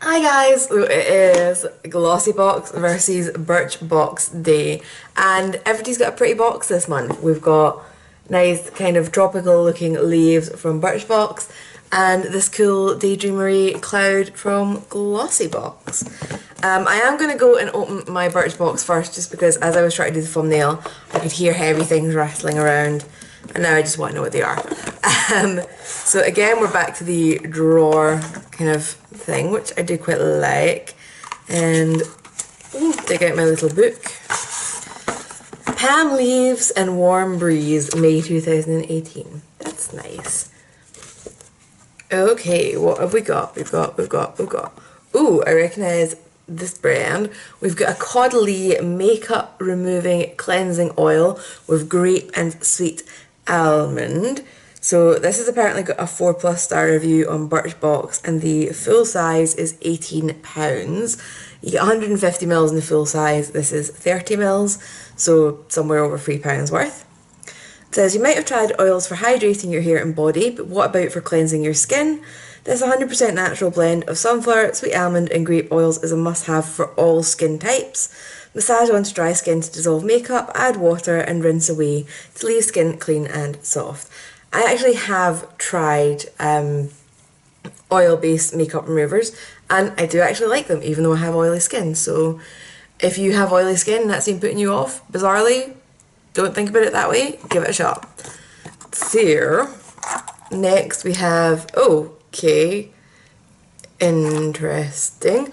Hi guys, so it is Glossy Box versus Birchbox Day, and everybody's got a pretty box this month. We've got nice kind of tropical looking leaves from Birchbox and this cool daydreamery cloud from Glossybox. I am going to go and open my Birchbox first just because as I was trying to do the thumbnail I could hear heavy things rattling around and now I just want to know what they are. So again we're back to the drawer kind of thing, which I do quite like, and dig out my little book. Palm Leaves and Warm Breeze, May 2018. That's nice. Okay, what have we got? We've got. Ooh, I recognise this brand. We've got a Caudalie makeup removing cleansing oil with grape and sweet almond. So this has apparently got a 4+ star review on Birchbox and the full size is £18. You get 150ml in the full size, this is 30ml, so somewhere over £3 worth. It says you might have tried oils for hydrating your hair and body, but what about for cleansing your skin? This 100% natural blend of sunflower, sweet almond and grape oils is a must-have for all skin types. Massage onto dry skin to dissolve makeup, add water and rinse away to leave skin clean and soft. I actually have tried oil-based makeup removers and I do actually like them even though I have oily skin. So if you have oily skin and that's been putting you off, bizarrely, don't think about it that way, give it a shot. So, next we have, okay, interesting.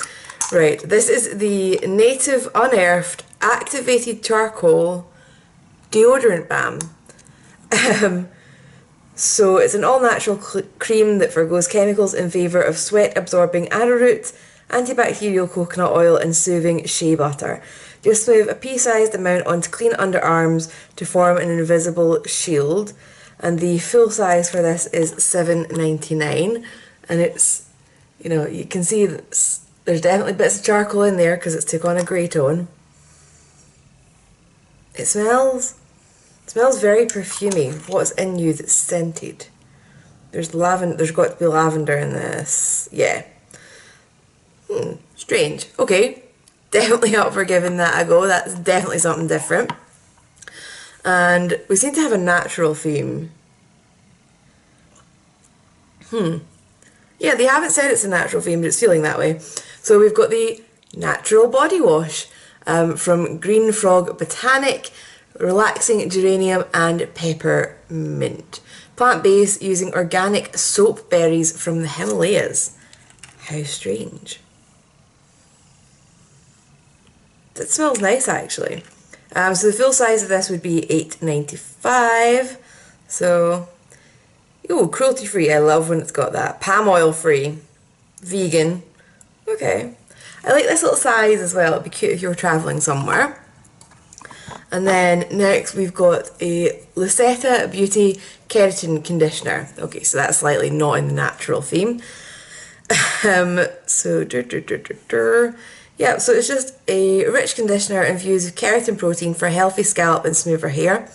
Right, this is the Native Unearthed Activated Charcoal Deodorant Balm. So it's an all-natural cream that forgoes chemicals in favour of sweat-absorbing arrowroot, antibacterial coconut oil and soothing shea butter. Just smooth a pea-sized amount onto clean underarms to form an invisible shield. And the full size for this is $7.99. And it's, you know, you can see that there's definitely bits of charcoal in there because it's took on a grey tone. It smells very perfumey. What's in you that's scented? There's lavender. There's got to be lavender in this. Yeah. Strange. Okay. Definitely up for giving that a go. That's definitely something different. And we seem to have a natural theme. Yeah, they haven't said it's a natural theme, but it's feeling that way. So we've got the Natural Body Wash from Green Frog Botanic, Relaxing Geranium and Peppermint. Plant-based using organic soap berries from the Himalayas. How strange. That smells nice actually. So the full size of this would be $8.95. So, ooh, cruelty free. I love when it's got that. Palm oil free. Vegan. Okay. I like this little size as well. It'd be cute if you were travelling somewhere. And then next we've got a Lucetta Beauty Keratin Conditioner. Okay, so that's slightly not in the natural theme. Yeah, so it's just a rich conditioner infused with keratin protein for a healthy scalp and smoother hair.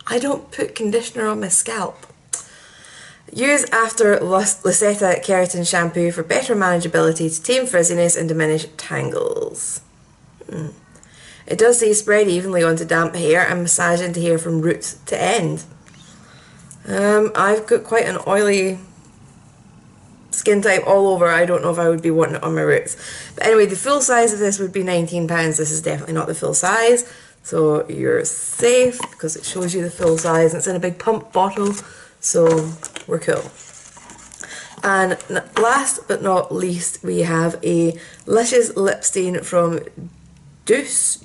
I don't put conditioner on my scalp. Use after Lucetta Keratin Shampoo for better manageability to tame frizziness and diminish tangles. It does say spread evenly onto damp hair and massage into hair from root to end. I've got quite an oily skin type all over. I don't know if I would be wanting it on my roots. But anyway, the full size of this would be £19. This is definitely not the full size. So you're safe because it shows you the full size and it's in a big pump bottle. So we're cool. And last but not least, we have a Luscious Lip Stain from Duce,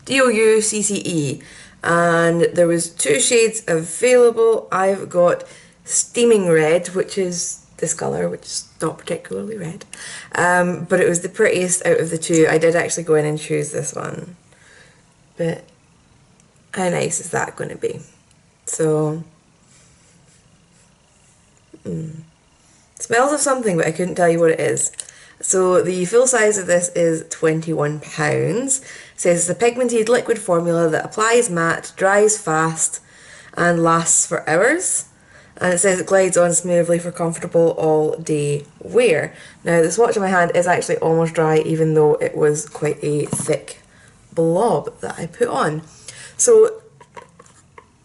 D-O-U-C-C-E, and there was 2 shades available. I've got Steaming Red, which is this colour, which is not particularly red, but it was the prettiest out of the 2. I did actually go in and choose this one, but how nice is that going to be? So, smells of something, but I couldn't tell you what it is. So the full size of this is £21. It says it's a pigmented liquid formula that applies matte, dries fast and lasts for hours. and it says it glides on smoothly for comfortable all-day wear. Now the swatch in my hand is actually almost dry, even though it was quite a thick blob that I put on. So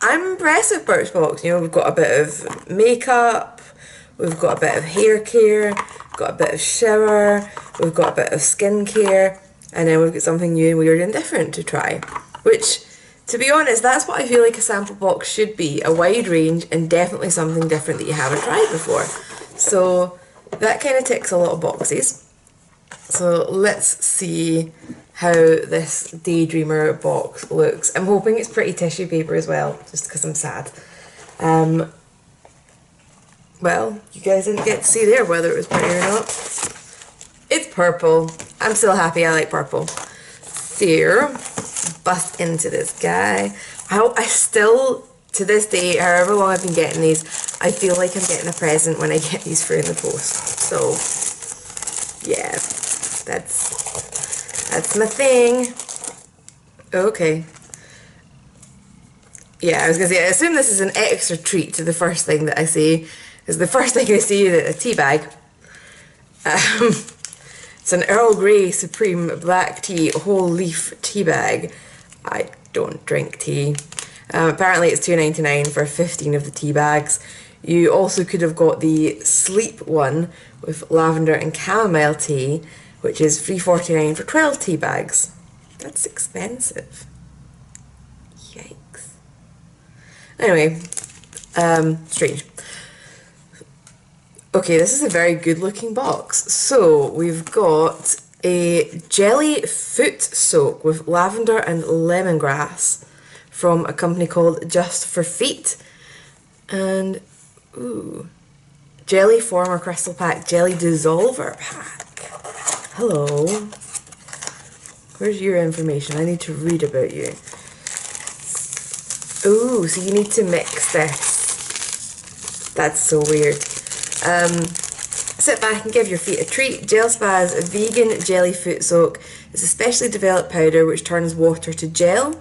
I'm impressed with Birchbox. You know, we've got a bit of makeup, we've got a bit of hair care, we've got a bit of shower, we've got a bit of skincare, and then we've got something new and weird and different to try. Which, to be honest, that's what I feel like a sample box should be. A wide range and definitely something different that you haven't tried before. So that kind of ticks a lot of boxes. So let's see how this Daydreamer box looks. I'm hoping it's pretty tissue paper as well, just because I'm sad. Well, you guys didn't get to see there whether it was pretty or not. It's purple. I'm still happy I like purple. So, bust into this guy. I still, to this day, however long I've been getting these, I feel like I'm getting a present when I get these through in the post. So, yeah, that's my thing. Okay. Yeah, I was going to say, I assume this is an extra treat to the first thing that I see. Because the first thing I see is a tea bag. It's an Earl Grey Supreme Black Tea Whole Leaf Tea Bag. I don't drink tea. Apparently it's $2.99 for 15 of the tea bags. You also could have got the Sleep one with lavender and chamomile tea, which is $3.49 for 12 tea bags. That's expensive. Yikes. Anyway, strange. Okay, this is a very good looking box. So we've got a jelly foot soak with lavender and lemongrass from a company called Just for Feet. And, ooh, jelly former crystal pack, jelly dissolver pack. Hello. Where's your information? I need to read about you. Ooh, so you need to mix this. That's so weird. Sit back and give your feet a treat. Gel Spa's vegan jelly foot soak is a specially developed powder which turns water to gel.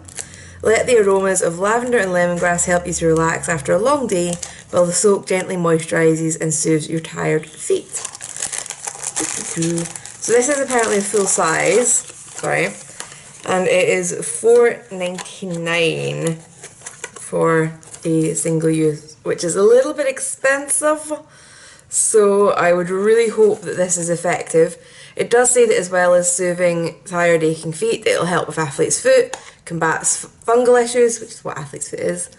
Let the aromas of lavender and lemongrass help you to relax after a long day, while the soak gently moisturises and soothes your tired feet. So this is apparently a full size, sorry, and it is $4.99 for a single use, which is a little bit expensive. So I would really hope that this is effective. It does say that as well as soothing tired aching feet, it'll help with athlete's foot, combats fungal issues, which is what athlete's foot is,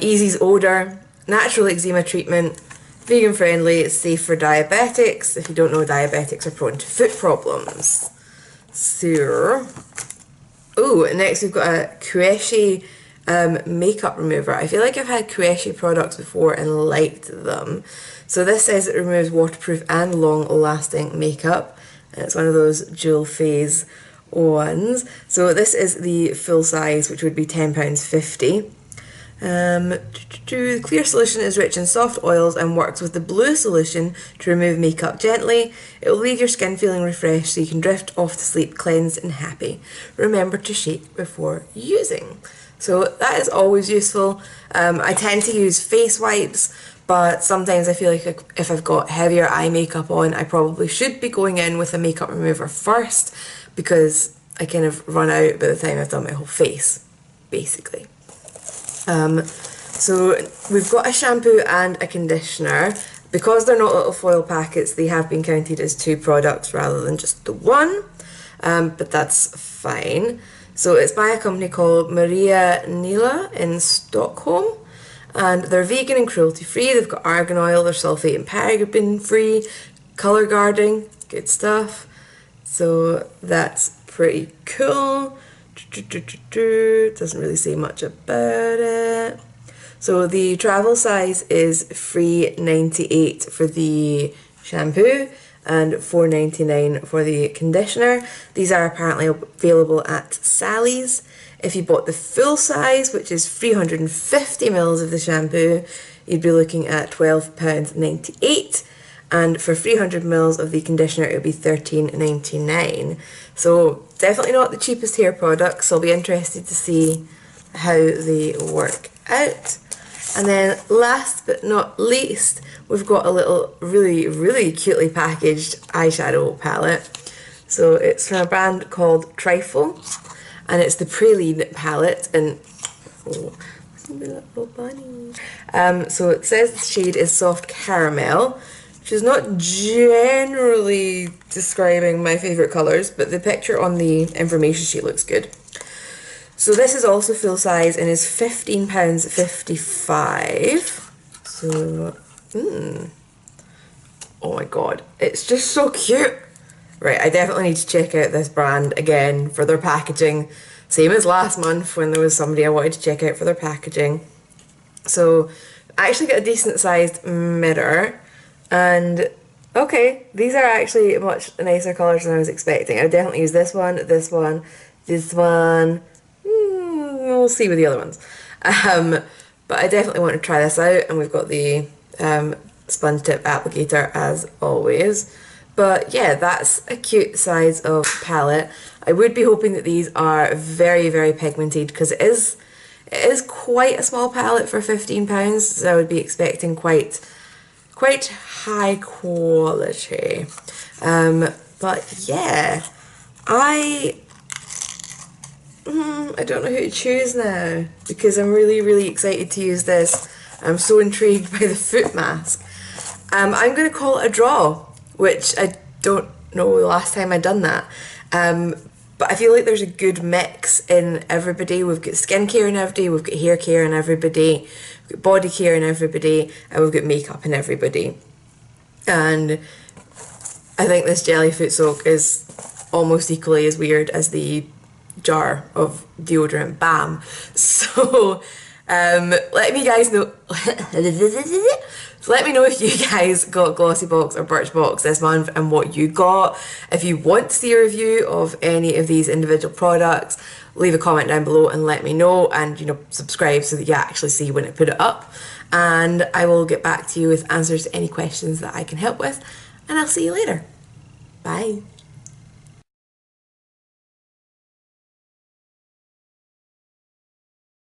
eases odour, natural eczema treatment, vegan friendly, it's safe for diabetics. If you don't know, diabetics are prone to foot problems. So, oh, next we've got a Queshi makeup remover. I feel like I've had Queshi products before and liked them. So this says it removes waterproof and long-lasting makeup, and it's one of those dual phase ones. So this is the full size, which would be £10.50. The clear solution is rich in soft oils and works with the blue solution to remove makeup gently. It will leave your skin feeling refreshed so you can drift off to sleep cleansed and happy. Remember to shake before using. So that is always useful. I tend to use face wipes, but sometimes I feel like if I've got heavier eye makeup on, I probably should be going in with a makeup remover first, because I kind of run out by the time I've done my whole face, basically. So we've got a shampoo and a conditioner. Because they're not little foil packets, they have been counted as 2 products rather than just the one, but that's fine. So it's by a company called Maria Nila in Stockholm, and they're vegan and cruelty free. They've got argan oil, they're sulfate and paraben free, colour guarding, good stuff. So that's pretty cool. Doesn't really say much about it. So the travel size is $3.98 for the shampoo and $4.99 for the conditioner. These are apparently available at Sally's. If you bought the full size, which is 350 mils of the shampoo, you'd be looking at £12.98, and for 300 mils of the conditioner it would be $13.99. So definitely not the cheapest hair products, so I'll be interested to see how they work out. And then last but not least, we've got a little really cutely packaged eyeshadow palette. So it's from a brand called Trifle, and it's the Praline palette, and oh, little bunny. So it says the shade is Soft Caramel, which is not generally describing my favourite colours, but the picture on the information sheet looks good. So this is also full size and is £15.55. So, oh my god, it's just so cute. Right, I definitely need to check out this brand again for their packaging. Same as last month when there was somebody I wanted to check out for their packaging. So, I actually got a decent sized mirror, and okay, these are actually much nicer colours than I was expecting. I would definitely use this one, this one, this one. We'll see with the other ones. But I definitely want to try this out, and we've got the sponge tip applicator as always. But yeah, that's a cute size of palette. I would be hoping that these are very pigmented, because it is quite a small palette for £15, so I would be expecting quite high quality. But yeah, I don't know who to choose now, because I'm really excited to use this. I'm so intrigued by the foot mask. I'm going to call it a draw, which I don't know the last time I'd done that. But I feel like there's a good mix in everybody. We've got skincare in everybody, we've got hair care in everybody, we've got body care in everybody, and we've got makeup in everybody. And I think this jelly foot soak is almost equally as weird as the jar of deodorant Bam. So let me guys know let me know if you guys got Glossybox or Birchbox this month and what you got. If you want to see a review of any of these individual products, leave a comment down below and let me know, and subscribe so that you actually see when I put it up, and I will get back to you with answers to any questions that I can help with, and I'll see you later. Bye.